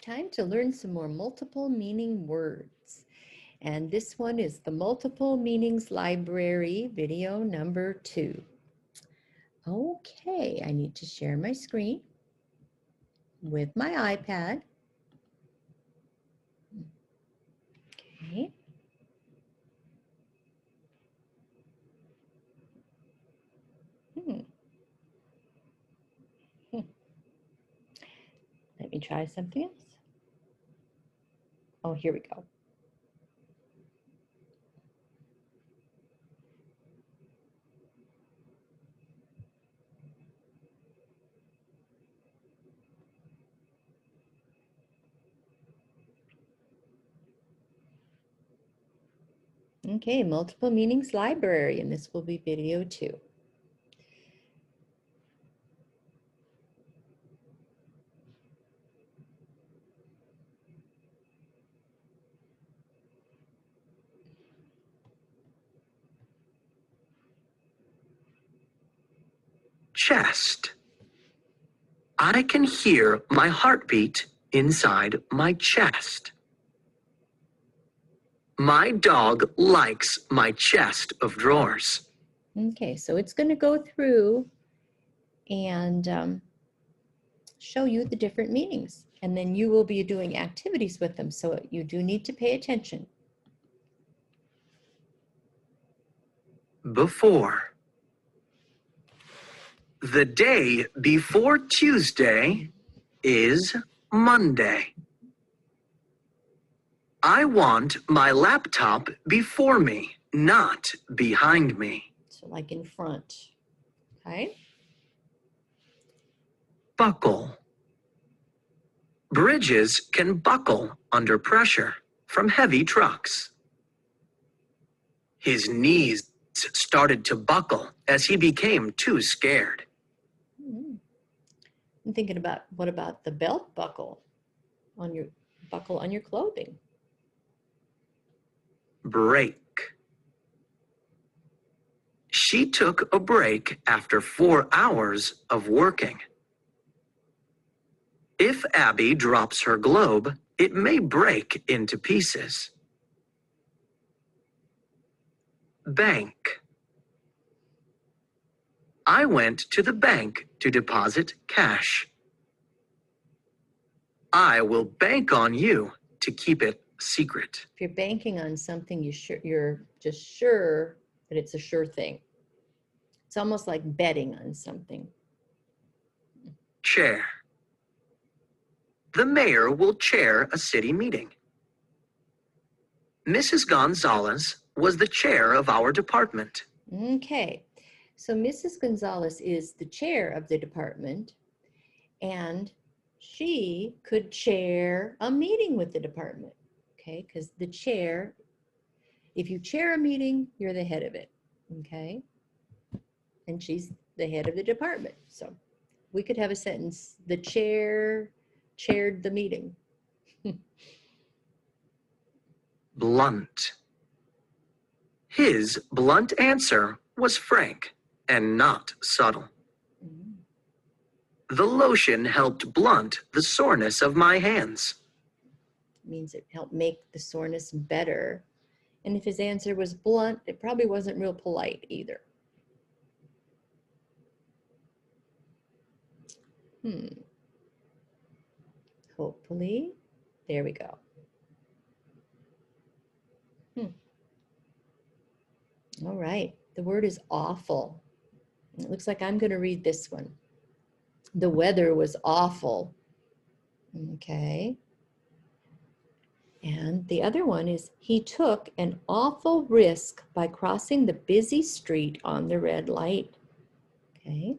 time to learn some more multiple meaning words. And this one is the Multiple Meanings Library, video number 2. Okay, I need to share my screen with my iPad. Okay. Let me try something else. Oh, here we go. Okay, multiple meanings library, and this will be video 2. Chest. I can hear my heartbeat inside my chest. My dog likes my chest of drawers. Okay, so it's going to go through and show you the different meanings. And then you will be doing activities with them, so you do need to pay attention. Before. The day before Tuesday is Monday. I want my laptop before me, not behind me. So like in front, okay? Buckle. Bridges can buckle under pressure from heavy trucks. His knees started to buckle as he became too scared. I'm thinking about, what about the belt buckle on your clothing? Break. She took a break after 4 hours of working. If Abby drops her globe, it may break into pieces. Bank. I went to the bank to deposit cash. I will bank on you to keep it secret. If you're banking on something, you're just sure that it's a sure thing. It's almost like betting on something. Chair. The mayor will chair a city meeting. Mrs. Gonzalez was the chair of our department. Okay, so Mrs. Gonzalez is the chair of the department, and she could chair a meeting with the department, okay? Because the chair, if you chair a meeting, you're the head of it, okay? And she's the head of the department. So we could have a sentence, the chair chaired the meeting. Blunt. His blunt answer was frank and not subtle. The lotion helped blunt the soreness of my hands. It means it helped make the soreness better. And if his answer was blunt, it probably wasn't real polite either. Hopefully, there we go. All right, the word is awful. It looks like I'm going to read this one. The weather was awful. Okay. And the other one is, he took an awful risk by crossing the busy street on the red light. Okay.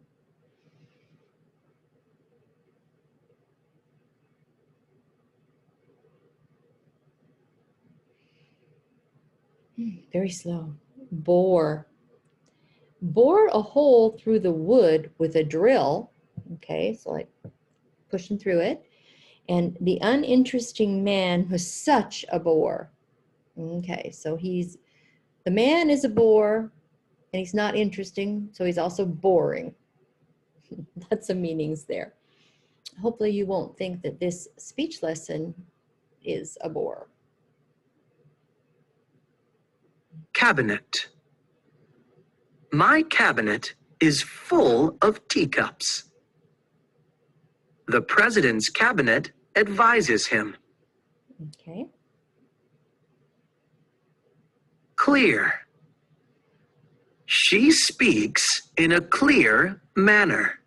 Very slow. Bore. Bore a hole through the wood with a drill. Okay, so like pushing through it. And the uninteresting man was such a bore. Okay, so the man is a bore, and he's not interesting, so he's also boring. Lots of meanings there. Hopefully you won't think that this speech lesson is a bore. Cabinet. My cabinet is full of teacups. The president's cabinet advises him. Okay. Clear. She speaks in a clear manner.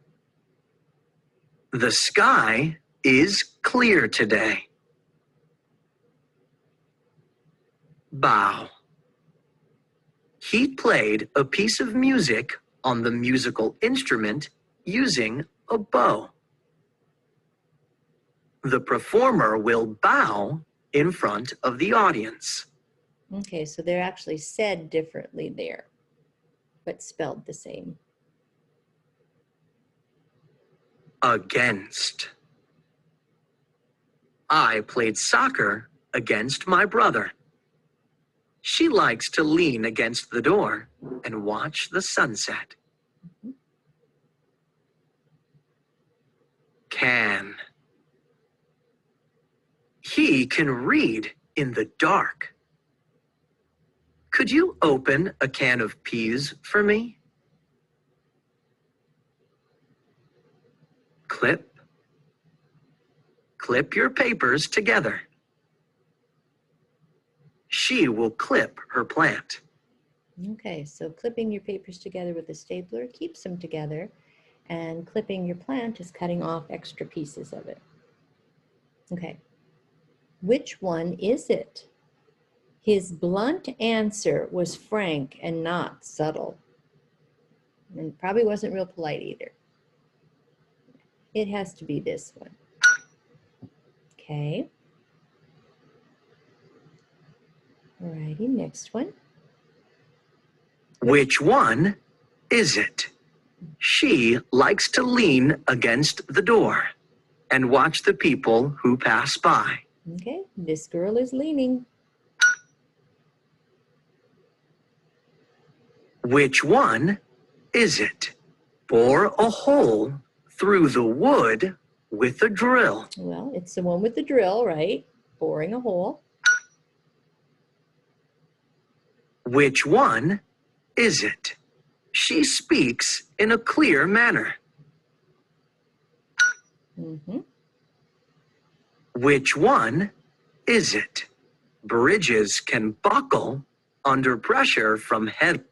The sky is clear today. Bow. He played a piece of music on the musical instrument using a bow. The performer will bow in front of the audience. Okay, so they're actually said differently there, but spelled the same. Against. I played soccer against my brother. She likes to lean against the door and watch the sunset. Can. He can read in the dark. Could you open a can of peas for me? Clip. Clip your papers together. She will clip her plant. Okay, so clipping your papers together with a stapler keeps them together, and clipping your plant is cutting off extra pieces of it. Okay, which one is it? His blunt answer was frank and not subtle, and probably wasn't real polite either. It has to be this one. Okay. Alrighty, next one. Which one is it? She likes to lean against the door and watch the people who pass by. Okay, this girl is leaning. Which one is it? Bore a hole through the wood with a drill. Well, it's the one with the drill, right? Boring a hole. Which one is it? She speaks in a clear manner. Mm-hmm. Which one is it? Bridges can buckle under pressure from heavy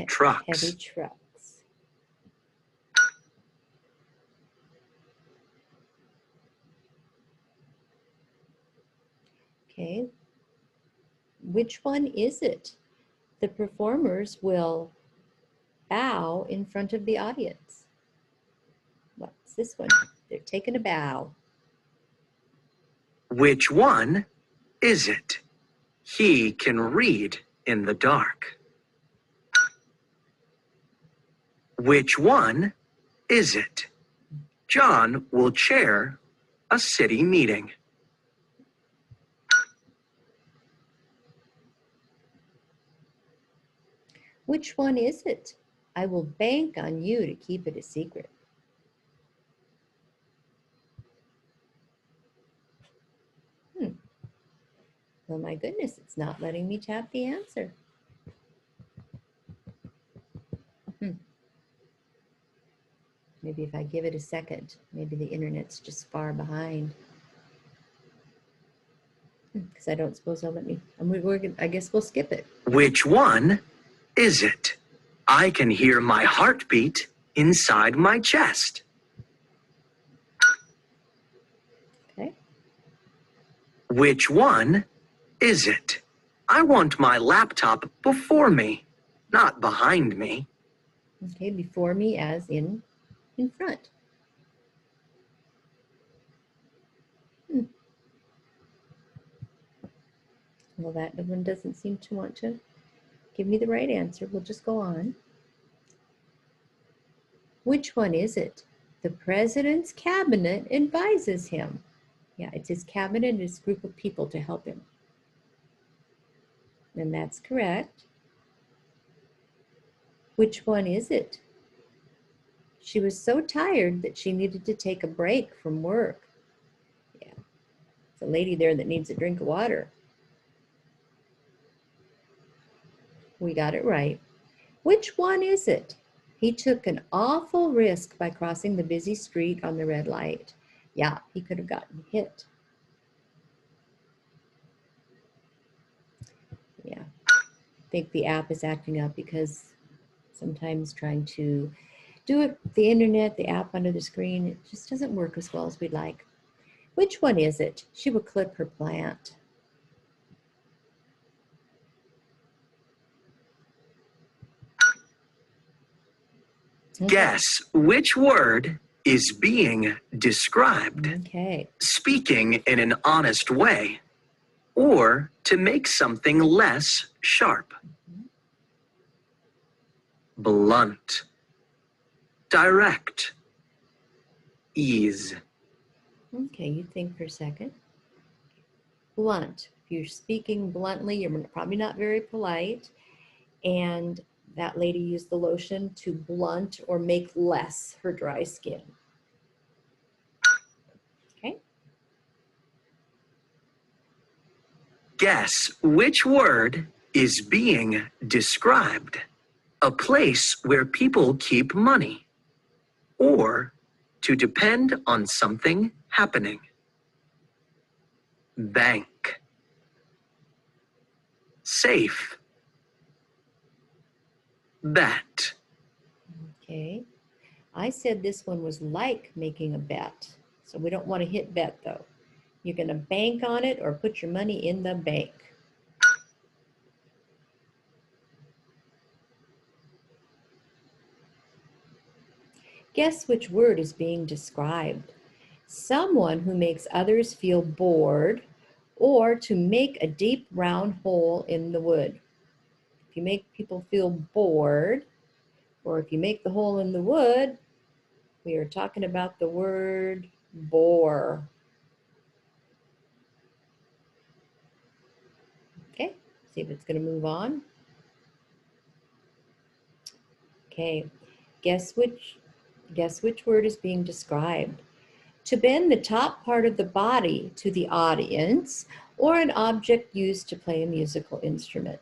trucks. Heavy trucks. Okay. Which one is it? The performers will bow in front of the audience. What's this one? They're taking a bow. Which one is it? He can read in the dark. Which one is it? John will chair a city meeting. Which one is it? I will bank on you to keep it a secret. Oh my goodness, it's not letting me tap the answer. Maybe if I give it a second, maybe the internet's just far behind. Because I don't suppose they'll let me. I guess we'll skip it. Which one is it? I can hear my heartbeat inside my chest. Okay. Which one is it? I want my laptop before me, not behind me. Okay, before me as in front. Well, that one doesn't seem to want to give me the right answer. We'll just go on. Which one is it? The president's cabinet advises him. Yeah, it's his cabinet and his group of people to help him. And that's correct. Which one is it? She was so tired that she needed to take a break from work. Yeah, it's a lady there that needs a drink of water. We got it right. Which one is it? He took an awful risk by crossing the busy street on the red light. Yeah, he could have gotten hit. Yeah, I think the app is acting up because sometimes trying to do it, the internet, the app under the screen, it just doesn't work as well as we'd like. Which one is it? She will clip her plant. Okay. Guess which word is being described. Okay. Speaking in an honest way, or to make something less sharp. Blunt. Direct. Ease. Okay, you think for a second. Blunt. If you're speaking bluntly, you're probably not very polite. And that lady used the lotion to blunt or make less her dry skin. Okay. Guess which word is being described. A place where people keep money, or to depend on something happening. Bank. Safe. Bet. Okay. I said this one was like making a bet. So we don't want to hit bet though. You're going to bank on it or put your money in the bank. Guess which word is being described? Someone who makes others feel bored, or to make a deep round hole in the wood. If you make people feel bored, or if you make the hole in the wood, we are talking about the word bore. Okay, see if it's going to move on. Okay, guess which word is being described? To bend the top part of the body to the audience, or an object used to play a musical instrument.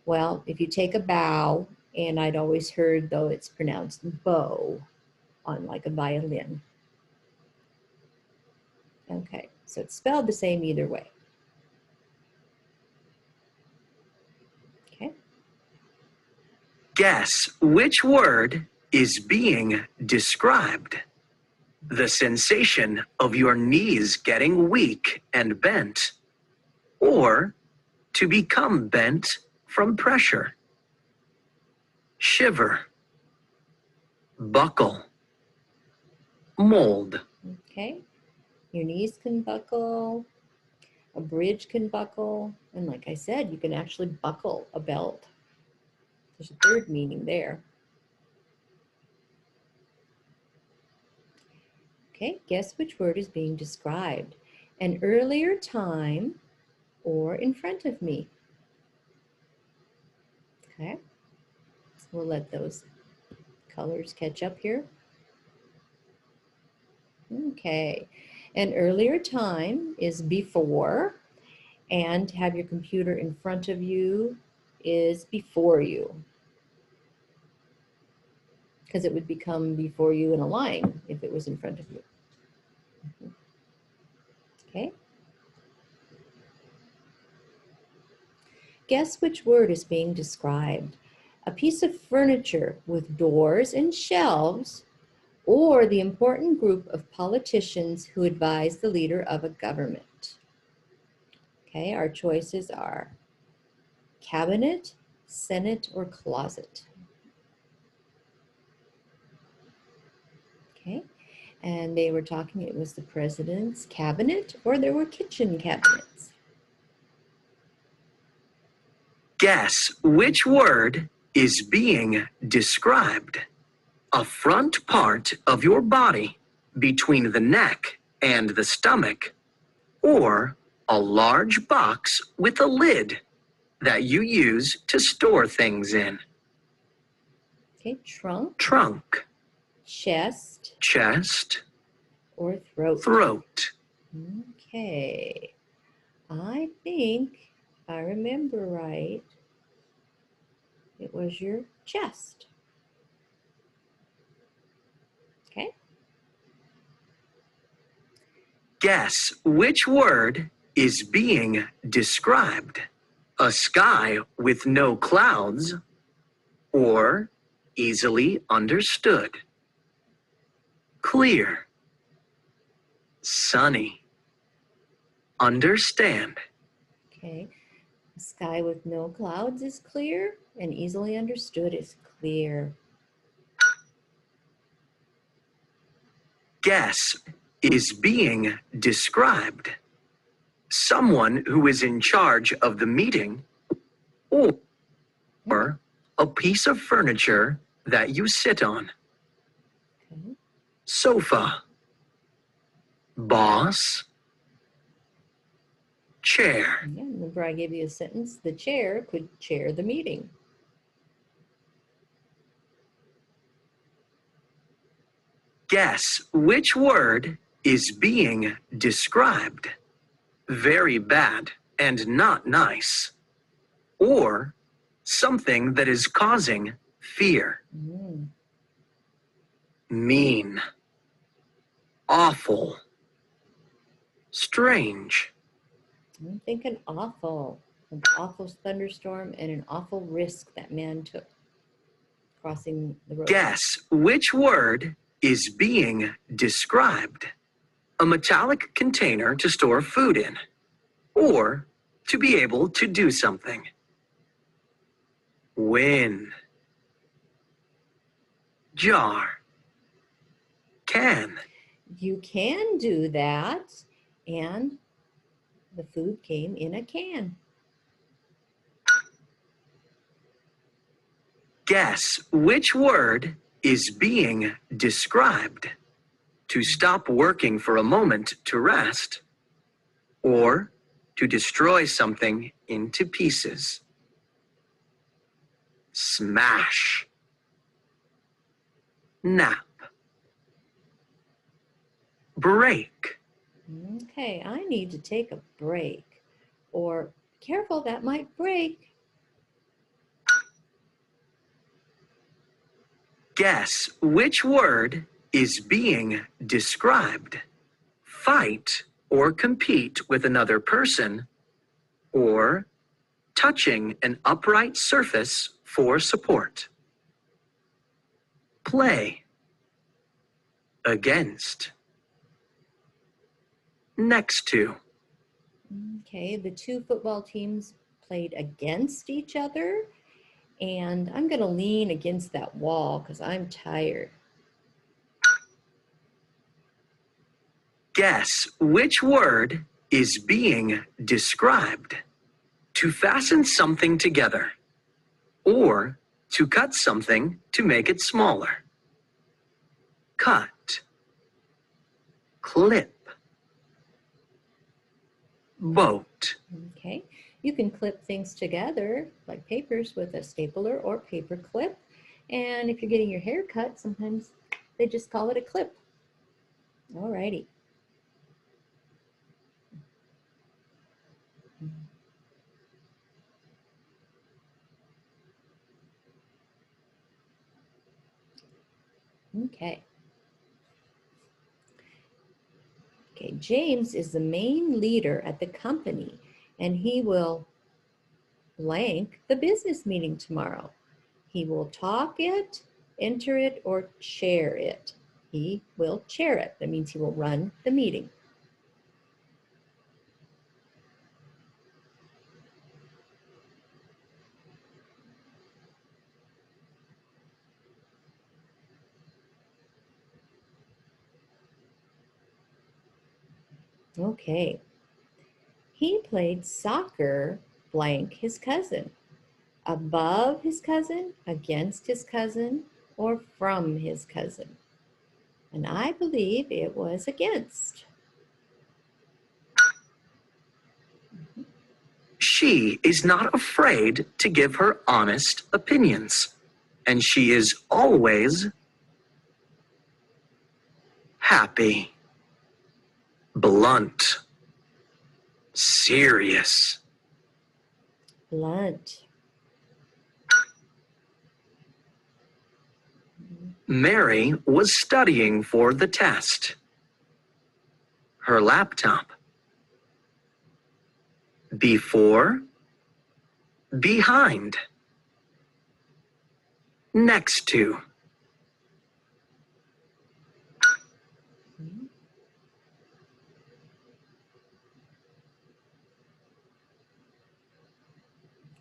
Well, if you take a bow, and I'd always heard, though it's pronounced bow, on like a violin. Okay, so it's spelled the same either way. Okay. Guess which word is being described. The sensation of your knees getting weak and bent, or to become bent from pressure. Shiver. Buckle. Mold. Okay, your knees can buckle, a bridge can buckle, and like I said, you can actually buckle a belt. There's a third meaning there. Okay, guess which word is being described? An earlier time or in front of me. Okay, so we'll let those colors catch up here. Okay, an earlier time is before, and have your computer in front of you is before you, because it would become before you in a line if it was in front of you. Okay. Guess which word is being described? A piece of furniture with doors and shelves, or the important group of politicians who advise the leader of a government. Okay, our choices are cabinet, senate, or closet. Okay, and they were talking, it was the president's cabinet, or there were kitchen cabinets. Guess which word is being described. A front part of your body between the neck and the stomach, or a large box with a lid that you use to store things in. Okay, trunk. Trunk. chest, chest, or throat? throat. Okay. I think, if I remember right, it was your chest. Okay. Guess which word is being described? A sky with no clouds or easily understood? Clear, sunny, understand. Okay. The sky with no clouds is clear, and easily understood is clear. Guess is being described. Someone who is in charge of the meeting or a piece of furniture that you sit on. Okay. Sofa, boss, chair. Yeah, remember I gave you a sentence. The chair could chair the meeting. Guess which word is being described? Very bad and not nice. Or something that is causing fear. Mean, awful, strange. I'm thinking awful. An awful thunderstorm and an awful risk that man took crossing the road. Guess which word is being described? A metallic container to store food in, or to be able to do something. Win, jar, can. You can do that, and the food came in a can. Guess which word is being described? To stop working for a moment to rest, or to destroy something into pieces. Smash, nap, break. Okay, I need to take a break. Or careful, that might break. Guess which word is being described? Fight or compete with another person, or touching an upright surface for support. Play, against, next to. Okay, the two football teams played against each other, and I'm going to lean against that wall because I'm tired. Guess which word is being described? To fasten something together, or to cut something to make it smaller. Cut, clip, boat. Okay, you can clip things together like papers with a stapler or paper clip. And if you're getting your hair cut, sometimes they just call it a clip. All righty. Okay. Okay, James is the main leader at the company, and he will blank the business meeting tomorrow. He will talk it, enter it, or chair it. He will chair it. That means he will run the meeting. Okay. He played soccer, blank his cousin. Above his cousin, against his cousin, or from his cousin. And I believe it was against. She is not afraid to give her honest opinions, and she is always happy, blunt, serious. Blunt. Mary was studying for the test. Her laptop. Before, behind. Next to.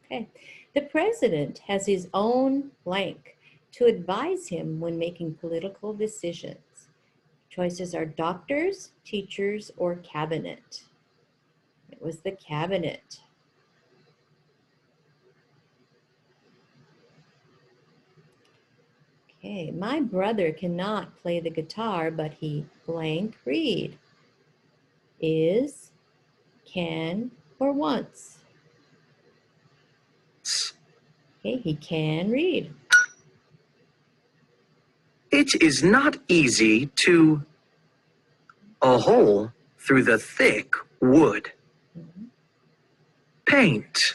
Okay. The president has his own blank to advise him when making political decisions. Choices are doctors, teachers, or cabinet. It was the cabinet. Okay, my brother cannot play the guitar, but he blank read. Is, can, or wants. Okay, he can read. It is not easy to a hole through the thick wood. Paint.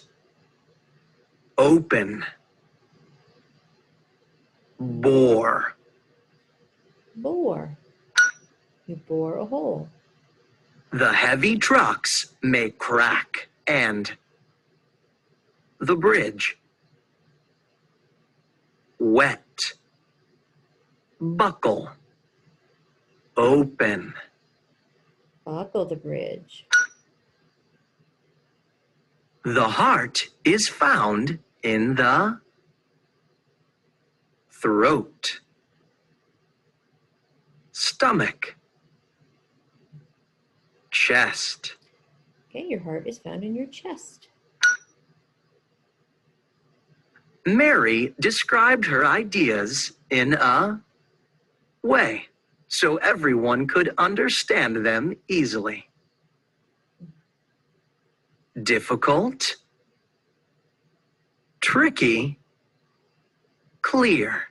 Open. Bore. Bore. You bore a hole. The heavy trucks may crack and the bridge. Wet. Buckle. Open. Buckle the bridge. The heart is found in the throat. Stomach. Chest. Okay, your heart is found in your chest. Mary described her ideas in a way so everyone could understand them easily. Difficult, tricky, clear.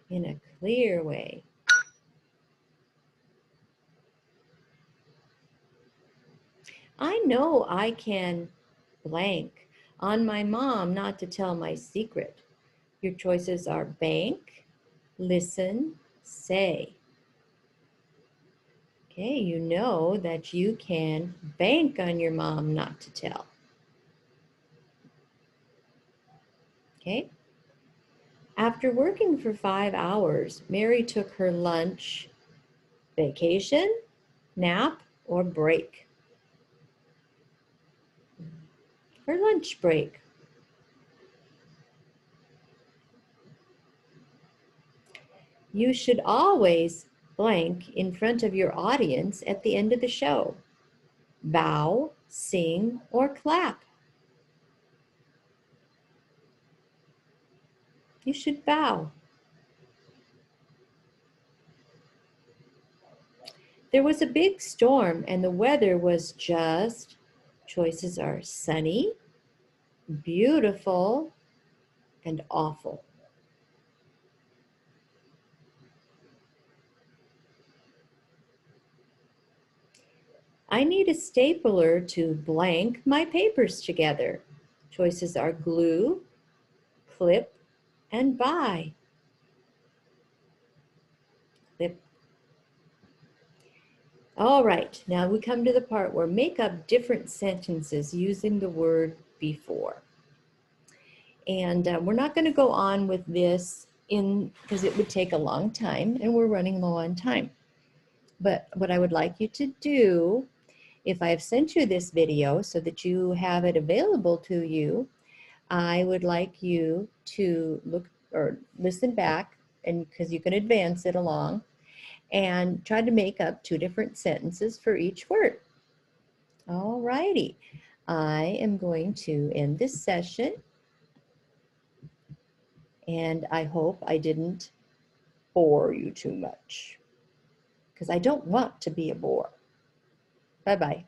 In a clear way. I know I can blank on my mom not to tell my secret. Your choices are bank, listen, say. Okay, you know that you can bank on your mom not to tell. Okay. After working for 5 hours, Mary took her lunch, vacation, nap, or break. Her lunch break. You should always blank in front of your audience at the end of the show. Bow, sing, or clap. You should bow. There was a big storm and the weather was just, choices are sunny, beautiful, and awful. I need a stapler to blank my papers together. Choices are glue, clip, and buy. Clip. All right, now we come to the part where make up different sentences using the word before. And we're not going to go on with this because it would take a long time and we're running low on time. But what I would like you to do, if I have sent you this video so that you have it available to you, I would like you to look or listen back, and because you can advance it along, and try to make up 2 different sentences for each word. All righty. I am going to end this session, and I hope I didn't bore you too much, because I don't want to be a bore. Bye-bye.